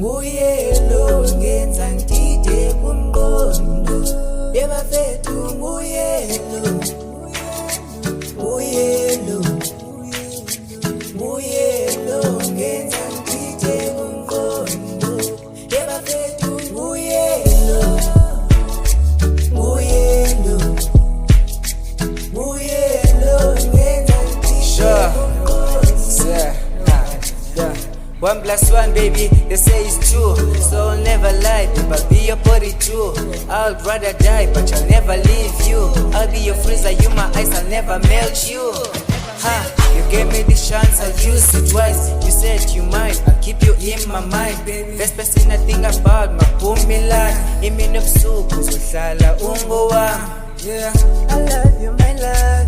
Nguye Loh ngenza ngidide kumqondo ebafethu Nguye Loh ngenza ngidide kumqondo ebafethu Nguye Loh ngenza ngidide One plus one, baby, they say it's true. So I'll never lie, babe, I'll be your body too. I'll rather die, but I'll never leave you. I'll be your freezer, you my ice, I'll never melt you. You gave me the chance, I'll use it twice. You said you might, I'll keep you in my mind. Best person I think about, my boomy life. Iminobusuku, uhlala ungo wami. Yeah, I love you, my love.